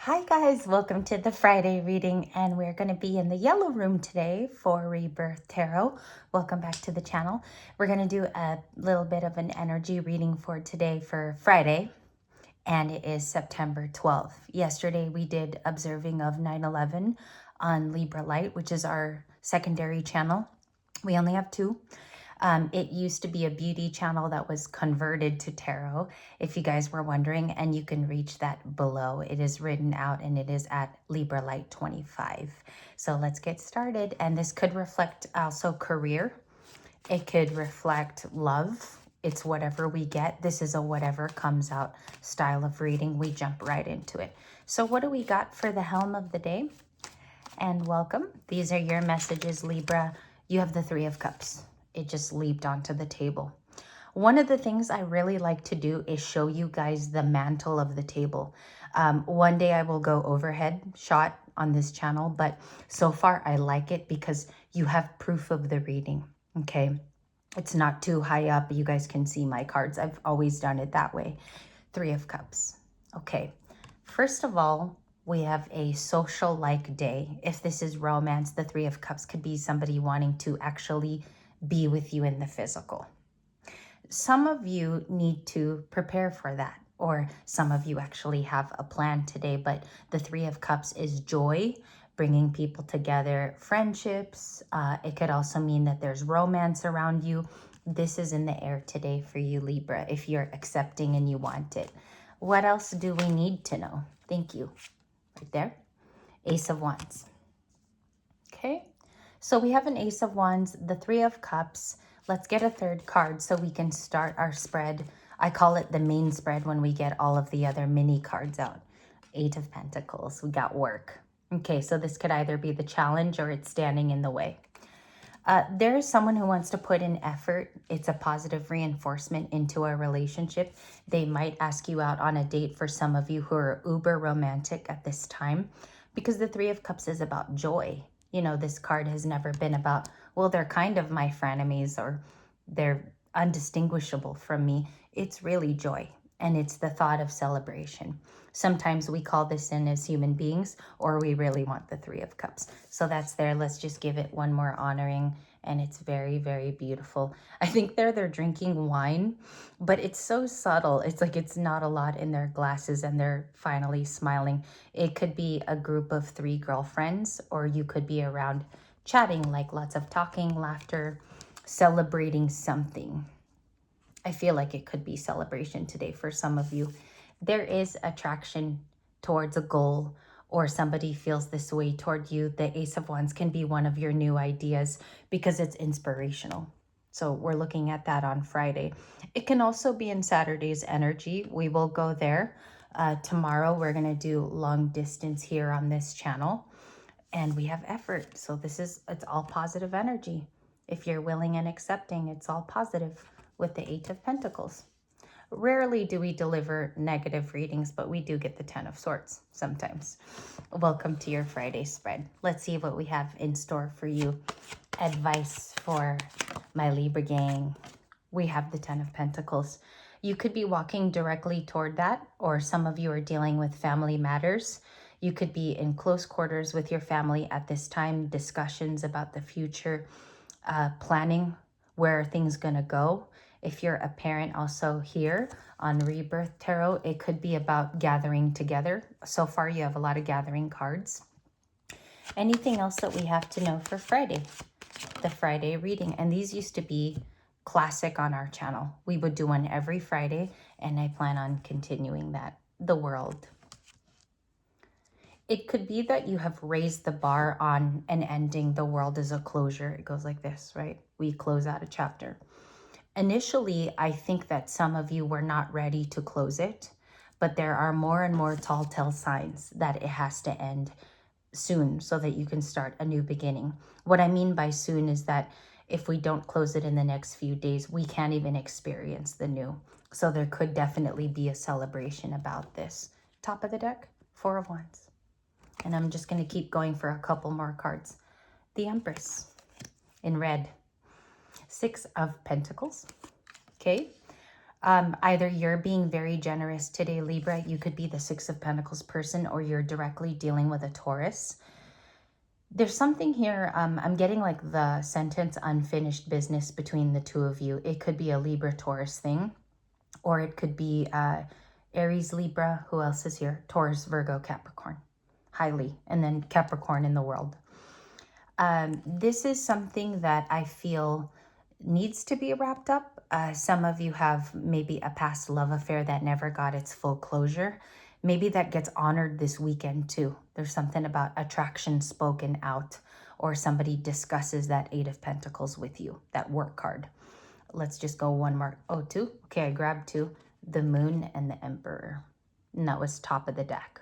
Hi guys, welcome to the Friday reading, and we're going to be in the yellow room today for Rebirth Tarot. Welcome back to the channel. We're going to do a little bit of an energy reading for today for Friday, and it is September 12th. Yesterday we did observing of 9/11 on Libra Light, which is our secondary channel. We only have two. It used to be a beauty channel that was converted to tarot, if you guys were wondering, and you can reach that below. It is written out and it is at Libra Light 25. So let's get started. And this could reflect also career. It could reflect love. It's whatever we get. This is a whatever comes out style of reading. We jump right into it. So what do we got for the helm of the day? And welcome. These are your messages, Libra. You have the Three of Cups. It just leaped onto the table. One of the things I really like to do is show you guys the mantle of the table. One day I will go overhead shot on this channel, but so far I like it because you have proof of the reading, okay? It's not too high up. You guys can see my cards. I've always done it that way. Three of Cups. Okay, first of all, we have a social-like day. If this is romance, the Three of Cups could be somebody wanting to actually be with you in the physical. Some of you need to prepare for that, or some of you actually have a plan today, but the Three of Cups is joy, bringing people together, friendships. It could also mean that there's romance around you. This is in the air today for you, Libra, if you're accepting and you want it. What else do we need to know? Thank you. Right there. Ace of Wands. Okay. So we have an Ace of Wands, the Three of Cups. Let's get a third card so we can start our spread. I call it the main spread when we get all of the other mini cards out. Eight of Pentacles. We got work. Okay, so this could either be the challenge or it's standing in the way. There is someone who wants to put in effort. It's a positive reinforcement into a relationship. They might ask you out on a date for some of you who are uber romantic at this time, because the Three of Cups is about joy. You know, this card has never been about, well, they're kind of my frenemies or they're undistinguishable from me. It's really joy, and it's the thought of celebration. Sometimes we call this in as human beings, or we really want the Three of Cups. So that's there. Let's just give it one more honoring, and it's very, very beautiful. I think they're drinking wine, but it's so subtle. It's like it's not a lot in their glasses, and they're finally smiling. It could be a group of three girlfriends, or you could be around chatting, like lots of talking, laughter, celebrating something. I feel like it could be celebration today for some of you. There is attraction towards a goal, or somebody feels this way toward you. The Ace of Wands can be one of your new ideas because it's inspirational. So we're looking at that on Friday. It can also be in Saturday's energy. We will go there. Tomorrow we're going to do long distance here on this channel, and we have effort. So it's all positive energy. If you're willing and accepting, it's all positive with the Eight of Pentacles. Rarely do we deliver negative readings, but we do get the Ten of Swords sometimes. Welcome to your Friday spread. Let's see what we have in store for you. Advice for my Libra gang. We have the Ten of Pentacles. You could be walking directly toward that, or some of you are dealing with family matters. You could be in close quarters with your family at this time, discussions about the future, planning where things gonna go. If you're a parent also here on Rebirth Tarot, it could be about gathering together. So far, you have a lot of gathering cards. Anything else that we have to know for Friday? The Friday reading. And these used to be classic on our channel. We would do one every Friday, and I plan on continuing that. The World. It could be that you have raised the bar on an ending. The world is a closure. It goes like this, right? We close out a chapter. Initially, I think that some of you were not ready to close it, but there are more and more telltale signs that it has to end soon so that you can start a new beginning. What I mean by soon is that if we don't close it in the next few days, we can't even experience the new. So there could definitely be a celebration about this. Top of the deck, Four of Wands. And I'm just going to keep going for a couple more cards. The Empress in red. Six of Pentacles. Okay. Either you're being very generous today, Libra. You could be the Six of Pentacles person, or you're directly dealing with a Taurus. There's something here. I'm getting like the sentence unfinished business between the two of you. It could be a Libra Taurus thing, or it could be Aries, Libra. Who else is here? Taurus, Virgo, Capricorn. Highly. And then Capricorn in the world. This is something that I feel needs to be wrapped up. Some of you have maybe a past love affair that never got its full closure. Maybe that gets honored this weekend too. There's something about attraction spoken out, or somebody discusses that Eight of Pentacles with you, that work card. Let's just go one more. Oh, two? Okay, I grabbed two. The Moon and the Emperor. And that was top of the deck.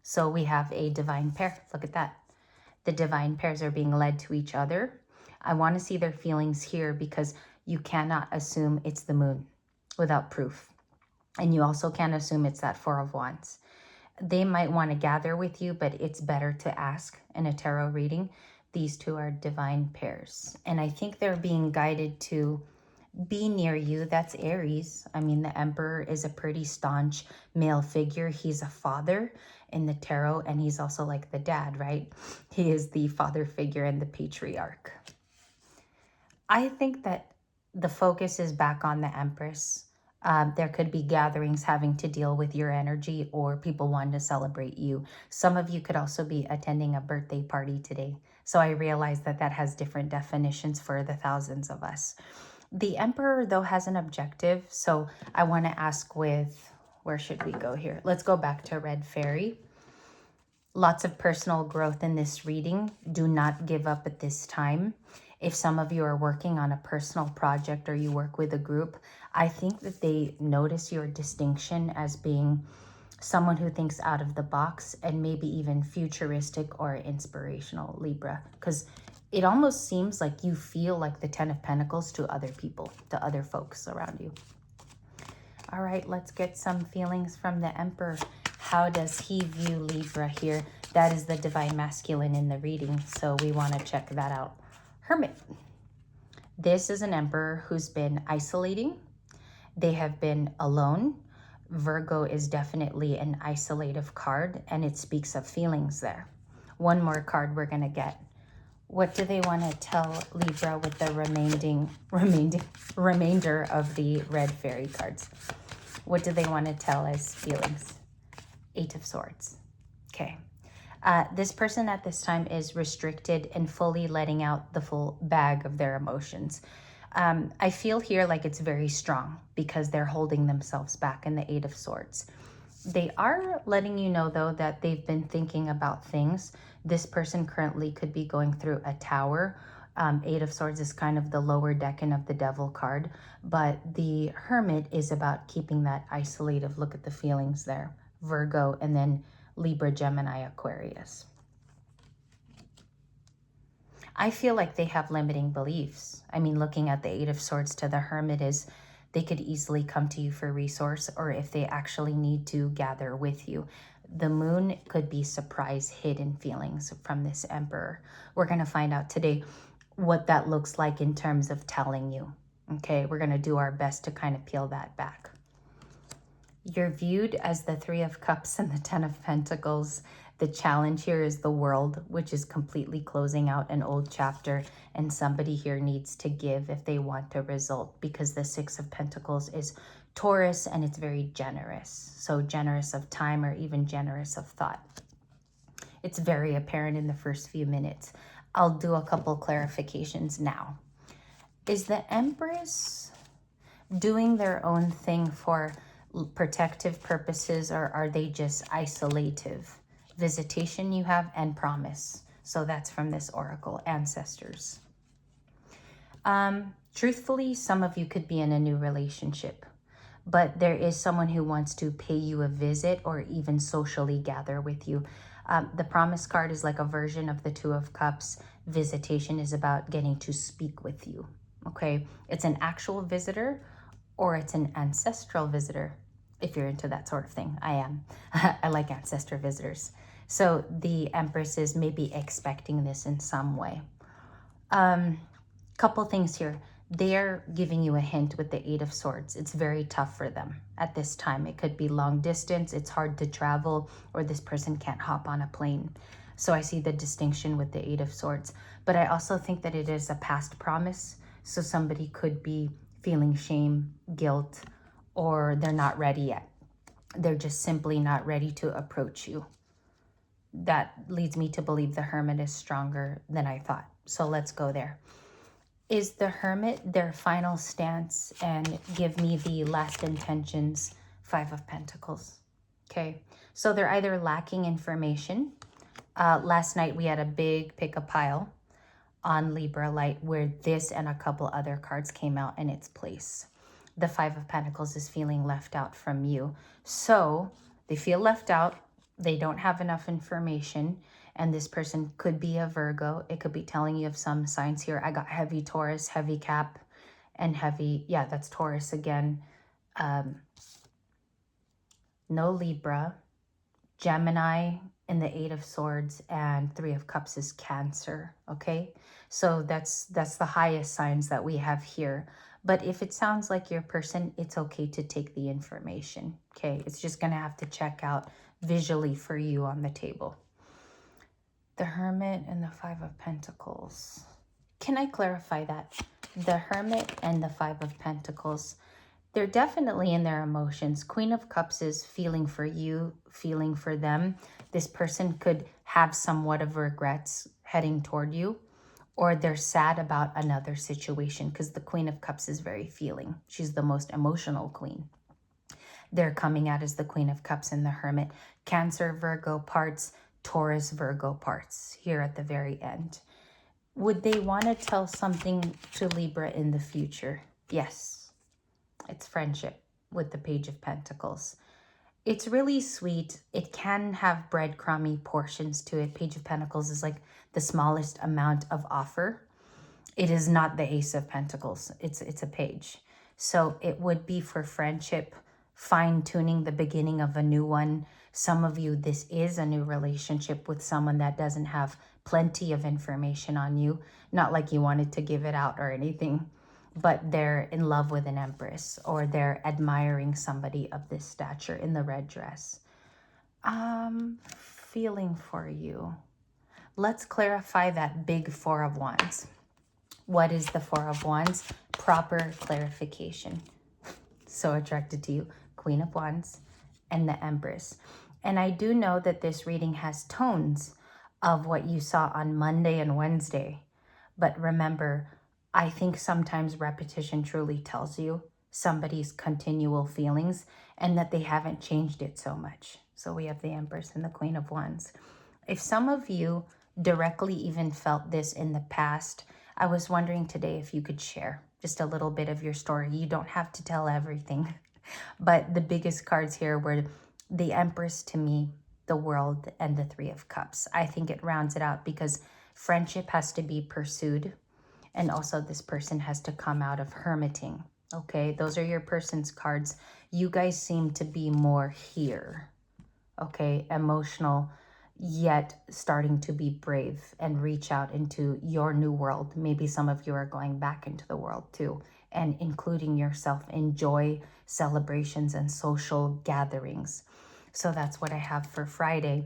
So we have a divine pair. Look at that. The divine pairs are being led to each other. I want to see their feelings here, because you cannot assume it's the Moon without proof. And you also can't assume it's that Four of Wands. They might want to gather with you, but it's better to ask in a tarot reading. These two are divine pairs. And I think they're being guided to be near you. That's Aries. I mean, the Emperor is a pretty staunch male figure. He's a father in the tarot, and he's also like the dad, right? He is the father figure and the patriarch. I think that the focus is back on the Empress. There could be gatherings having to deal with your energy, or people wanting to celebrate you. Some of you could also be attending a birthday party today. So I realize that that has different definitions for the thousands of us. The Emperor, though, has an objective. So I want to ask with, where should we go here? Let's go back to Red Fairy. Lots of personal growth in this reading. Do not give up at this time. If some of you are working on a personal project, or you work with a group, I think that they notice your distinction as being someone who thinks out of the box, and maybe even futuristic or inspirational, Libra. Because it almost seems like you feel like the Ten of Pentacles to other people, to other folks around you. All right, let's get some feelings from the Emperor. How does he view Libra here? That is the divine masculine in the reading, so we want to check that out. Hermit. This is an Emperor who's been isolating. They have been alone. Virgo is definitely an isolative card, and it speaks of feelings there. One more card we're going to get. What do they want to tell Libra with the remainder of the Red Fairy cards? What do they want to tell as feelings? Eight of Swords. Okay. This person at this time is restricted and fully letting out the full bag of their emotions. I feel here like it's very strong, because they're holding themselves back in the Eight of Swords. They are letting you know, though, that they've been thinking about things. This person currently could be going through a tower. Eight of Swords is kind of the lower decan of the Devil card, but the Hermit is about keeping that isolated. Look at the feelings there. Virgo, and then Libra, Gemini, Aquarius. I feel like they have limiting beliefs. I mean, looking at the Eight of Swords to the Hermit is they could easily come to you for resource, or if they actually need to gather with you. The Moon could be surprise hidden feelings from this Emperor. We're going to find out today what that looks like in terms of telling you. Okay, we're going to do our best to kind of peel that back. You're viewed as the Three of Cups and the Ten of Pentacles. The challenge here is the World, which is completely closing out an old chapter, and somebody here needs to give if they want a result, because the Six of Pentacles is Taurus, and it's very generous. So generous of time, or even generous of thought. It's very apparent in the first few minutes. I'll do a couple clarifications now. Is the Empress doing their own thing for protective purposes, or are they just isolative? Visitation you have, and promise. So that's from this oracle, ancestors. Truthfully, some of you could be in a new relationship, but there is someone who wants to pay you a visit, or even socially gather with you. The promise card is like a version of the Two of Cups. Visitation is about getting to speak with you. Okay, it's an actual visitor, or it's an ancestral visitor, if you're into that sort of thing. I am. I like ancestor visitors. So the Empress is maybe expecting this in some way. Couple things here. they're giving you a hint with the Eight of Swords. It's very tough for them at this time. It could be long distance, it's hard to travel, or this person can't hop on a plane. So I see the distinction with the Eight of Swords. But I also think that it is a past promise. So somebody could be feeling shame, guilt, or they're not ready yet. They're just simply not ready to approach you. That leads me to believe the Hermit is stronger than I thought. So let's go there. Is the Hermit their final stance? And give me the last intentions, Five of Pentacles. Okay, so they're either lacking information. Last night we had a big pick a pile on Libra Light where this and a couple other cards came out in its place. The Five of Pentacles is feeling left out from you. So they feel left out. They don't have enough information. And this person could be a Virgo. It could be telling you of some signs here. I got heavy Taurus, heavy Cap, and heavy, yeah, that's Taurus again. No Libra, Gemini in the Eight of Swords, and Three of Cups is Cancer, okay? So that's the highest signs that we have here. But if it sounds like your person, it's okay to take the information, okay? It's just going to have to check out visually for you on the table. The Hermit and the Five of Pentacles. Can I clarify that? The Hermit and the Five of Pentacles, they're definitely in their emotions. Queen of Cups is feeling for you, feeling for them. This person could have somewhat of regrets heading toward you, or they're sad about another situation because the Queen of Cups is very feeling. She's the most emotional queen. They're coming out as the Queen of Cups and the Hermit. Cancer, Virgo parts, Taurus, Virgo parts here at the very end. Would they want to tell something to Libra in the future? Yes. It's friendship with the Page of Pentacles. It's really sweet. It can have breadcrumby portions to it. Page of Pentacles is like the smallest amount of offer. It is not the Ace of Pentacles. It's a page. So it would be for friendship, fine-tuning the beginning of a new one. Some of you, this is a new relationship with someone that doesn't have plenty of information on you. Not like you wanted to give it out or anything, but they're in love with an Empress, or they're admiring somebody of this stature in the red dress. Feeling for you. Let's clarify that big Four of Wands. What is the Four of Wands? Proper clarification. So attracted to you. Queen of Wands and the Empress. And I do know that this reading has tones of what you saw on Monday and Wednesday. But remember, I think sometimes repetition truly tells you somebody's continual feelings and that they haven't changed it so much. So we have the Empress and the Queen of Wands. If some of you directly even felt this in the past, I was wondering today if you could share just a little bit of your story. You don't have to tell everything. But the biggest cards here were the Empress to me, the World, and the Three of Cups. I think it rounds it out because friendship has to be pursued. And also this person has to come out of hermiting. Okay, those are your person's cards. You guys seem to be more here. Okay, emotional, yet starting to be brave and reach out into your new world. Maybe some of you are going back into the world too, and including yourself in joy, celebrations, and social gatherings. So that's what I have for Friday.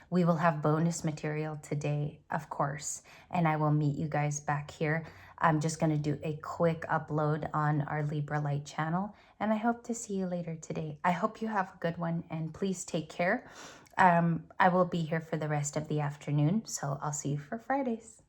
We will have bonus material today, of course, and I will meet you guys back here. I'm just going to do a quick upload on our Libra Light channel, and I hope to see you later today. I hope you have a good one, and please take care. I will be here for the rest of the afternoon, so I'll see you for Fridays.